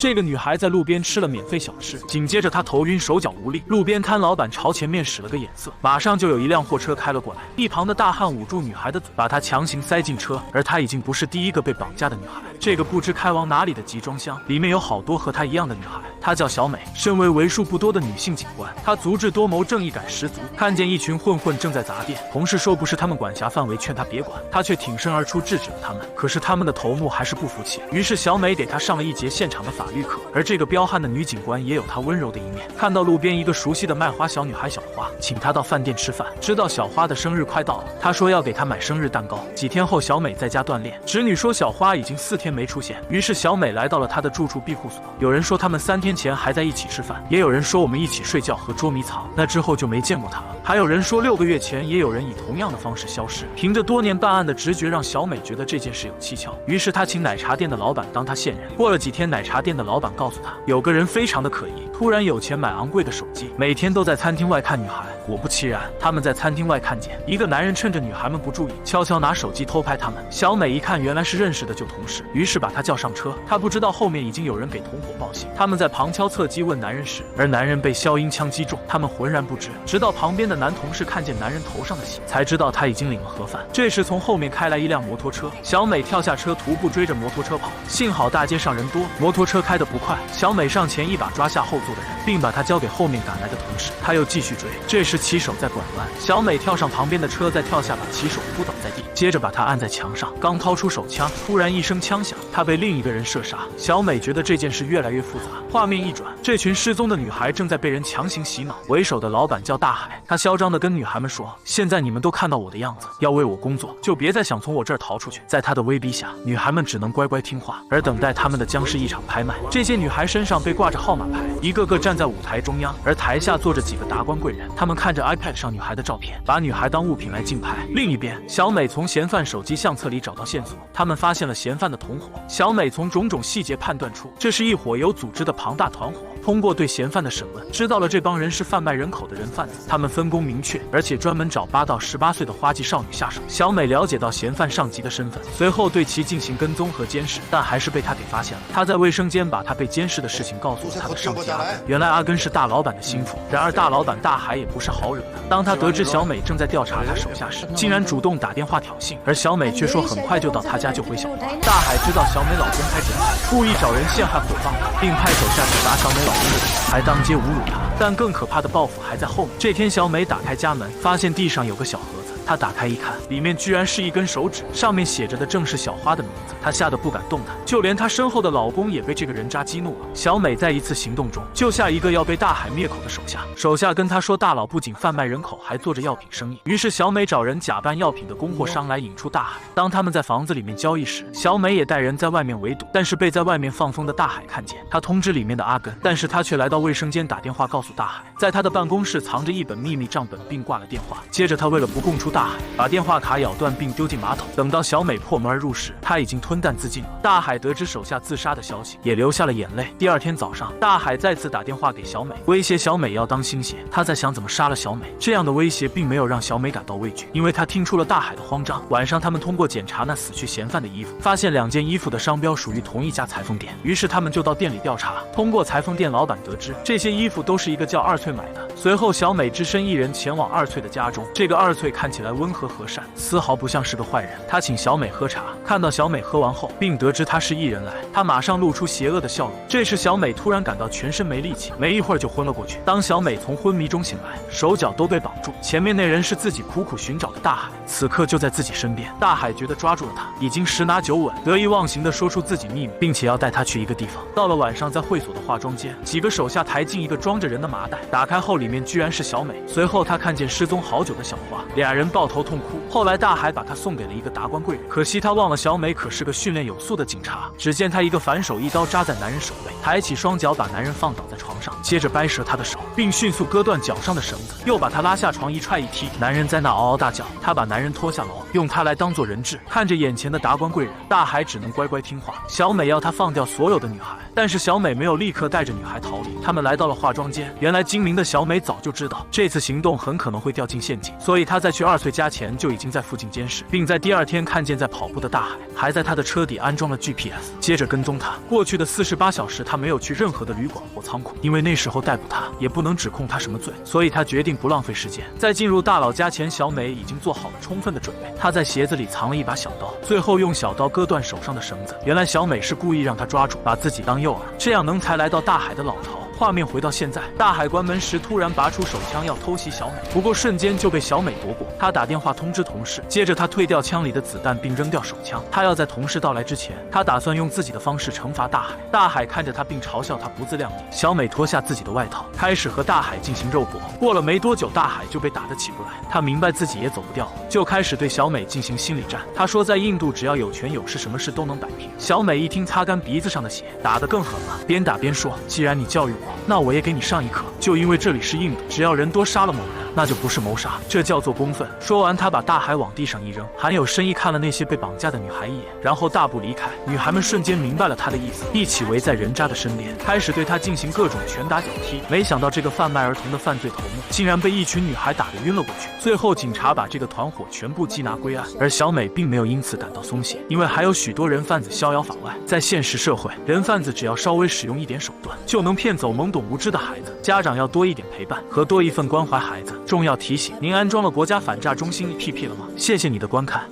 这个女孩在路边吃了免费小吃，紧接着她头晕手脚无力。路边摊老板朝前面使了个眼色，马上就有一辆货车开了过来。一旁的大汉捂住女孩的嘴，把她强行塞进车。而她已经不是第一个被绑架的女孩，这个不知开往哪里的集装箱里面有好多和她一样的女孩。她叫小美，身为为数不多的女性警官，她足智多谋，正义感十足。看见一群混混正在砸店，同事说不是他们管辖范围，劝她别管，她却挺身而出制止了他们。可是他们的头目还是不服气，于是小美给他上了一节现场的法律课。而这个彪悍的女警官也有她温柔的一面，看到路边一个熟悉的卖花小女孩小花，请她到饭店吃饭。知道小花的生日快到了，她说要给她买生日蛋糕。几天后，小美在家锻炼，侄女说小花已经4天没出现，于是小美来到了她的住处庇护所。有人说他们3天前还在一起吃饭，也有人说我们一起睡觉和捉迷藏，那之后就没见过她了。还有人说6个月前也有人以同样的方式消失。凭着多年办案的直觉，让小美觉得这件事有蹊跷，于是她请奶茶店的老板当她线人。过了几天，奶茶店的老板告诉她，有个人非常的可疑，突然有钱买昂贵的手机，每天都在餐厅外看女孩。果不其然，他们在餐厅外看见一个男人趁着女孩们不注意，悄悄拿手机偷拍他们。小美一看，原来是认识的旧同事，于是把他叫上车。她不知道后面已经有人给同伙报信，他们在旁敲侧击问男人时，而男人被消音枪击中，他们浑然不知。直到旁边的男同事看见男人头上的血，才知道他已经领了盒饭。这时从后面开来一辆摩托车，小美跳下车，徒步追着摩托车跑。幸好大街上人多，摩托车开得不快。小美上前一把抓下后座的人，并把他交给后面赶来的同事。他又继续追，这时骑手在拐弯，小美跳上旁边的车，再跳下把骑手扑倒在地，接着把他按在墙上。刚掏出手枪，突然一声枪响，他被另一个人射杀。小美觉得这件事越来越复杂。画面一转，这群失踪的女孩正在被人强行洗脑。为首的老板叫大海，他嚣张地跟女孩们说，现在你们都看到我的样子，要为我工作，就别再想从我这儿逃出去。在他的威逼下，女孩们只能乖乖听话，而等待他们的将是一场拍卖。这些女孩身上被挂着号码牌，一个个站在舞台中央，而台下坐着几个达官贵人，他们看着 iPad 上女孩的照片，把女孩当物品来竞拍。另一边，小美从嫌犯手机相册里找到线索，他们发现了嫌犯的同伙。小美从种种细节判断出，这是一伙有组织的庞大团伙。通过对嫌犯的审问，知道了这帮人是贩卖人口的人贩子，他们分工明确，而且专门找8到18岁的花季少女下手。小美了解到嫌犯上级的身份，随后对其进行跟踪和监视，但还是被他给发现了。他在卫生间把他被监视的事情告诉了他的上级阿根。原来阿根是大老板的心腹，然而大老板大海也不是好惹的。当他得知小美正在调查他手下时，竟然主动打电话挑衅，而小美却说很快就到他家救回小花。大海知道小美老公开诊所，故意找人陷害毁谤她，并派手下去打小美老公的脸，还当街侮辱她。但更可怕的报复还在后面。这天，小美打开家门，发现地上有个小盒子。她打开一看，里面居然是一根手指，上面写着的正是小花的名字。她吓得不敢动弹，就连她身后的老公也被这个人渣激怒了。小美在一次行动中救下一个要被大海灭口的手下，手下跟她说，大佬不仅贩卖人口，还做着药品生意。于是小美找人假扮药品的供货商来引出大海。当他们在房子里面交易时，小美也带人在外面围堵，但是被在外面放风的大海看见，他通知里面的阿根，但是他却来到卫生间打电话告诉大海，在他的办公室藏着一本秘密账本，并挂了电话。接着他为了不供出大海，把电话卡咬断并丢进马桶。等到小美破门而入时，他已经吞弹自尽了。大海得知手下自杀的消息，也流下了眼泪。第二天早上，大海再次打电话给小美，威胁小美要当心些。他在想怎么杀了小美。这样的威胁并没有让小美感到畏惧，因为他听出了大海的慌张。晚上，他们通过检查那死去嫌犯的衣服，发现2件衣服的商标属于同一家裁缝店。于是他们就到店里调查，通过裁缝店老板得知，这些衣服都是一个叫二翠买的。随后，小美只身一人前往二翠的家中。这个二翠看起来温和和善，丝毫不像是个坏人。他请小美喝茶，看到小美喝完后，并得知她是艺人来，他马上露出邪恶的笑容。这时小美突然感到全身没力气，没一会儿就昏了过去。当小美从昏迷中醒来，手脚都被绑住，前面那人是自己苦苦寻找的大海，此刻就在自己身边。大海觉得抓住了他，已经10拿9稳，得意忘形地说出自己秘密，并且要带他去一个地方。到了晚上，在会所的化妆间，几个手下抬进一个装着人的麻袋，打开后里面居然是小美。随后他看见失踪好久的小花，俩人抱头痛哭。后来大海把她送给了一个达官贵人，可惜他忘了小美可是个训练有素的警察。只见他一个反手一刀扎在男人手背，抬起双脚把男人放倒在床上。接着掰折他的手，并迅速割断脚上的绳子，又把他拉下床，一踹一踢。男人在那嗷嗷大叫，他把男人拖下楼，用他来当做人质。看着眼前的达官贵人，大海只能乖乖听话。小美要他放掉所有的女孩，但是小美没有立刻带着女孩逃离。他们来到了化妆间，原来精明的小美早就知道这次行动很可能会掉进陷阱，所以她在去2岁家前就已经在附近监视，并在第2天看见在跑步的大海，还在他的车底安装了 GPS， 接着跟踪他。过去的48小时，他没有去任何的旅馆或仓库，因为那时候逮捕他也不能指控他什么罪，所以他决定不浪费时间。在进入大佬家前，小美已经做好了充分的准备。她在鞋子里藏了一把小刀，最后用小刀割断手上的绳子。原来小美是故意让他抓住，把自己当诱饵，这样能才来到大海的老逃。画面回到现在，大海关门时突然拔出手枪要偷袭小美，不过瞬间就被小美夺过。他打电话通知同事，接着他退掉枪里的子弹并扔掉手枪。他要在同事到来之前，他打算用自己的方式惩罚大海。大海看着他并嘲笑他不自量力。小美脱下自己的外套，开始和大海进行肉搏。过了没多久，大海就被打得起不来。他明白自己也走不掉了，就开始对小美进行心理战。他说在印度只要有权有势，什么事都能摆平。小美一听，擦干鼻子上的血，打得更狠了，边打边说，既然你教育我，那我也给你上一课。就因为这里是印度，只要人多杀了某人，那就不是谋杀，这叫做公愤。说完，他把大海往地上一扔，含有深意看了那些被绑架的女孩一眼，然后大步离开。女孩们瞬间明白了他的意思，一起围在人渣的身边，开始对他进行各种拳打脚踢。没想到这个贩卖儿童的犯罪头目竟然被一群女孩打得晕了过去。最后警察把这个团伙全部缉拿归案，而小美并没有因此感到松懈，因为还有许多人贩子逍遥法外。在现实社会，人贩子只要稍微使用一点手段，就能骗走懵懂无知的孩子。家长要多一点陪伴和多一份关怀孩子。重要提醒：您安装了国家反诈中心 APP 了吗？谢谢你的观看。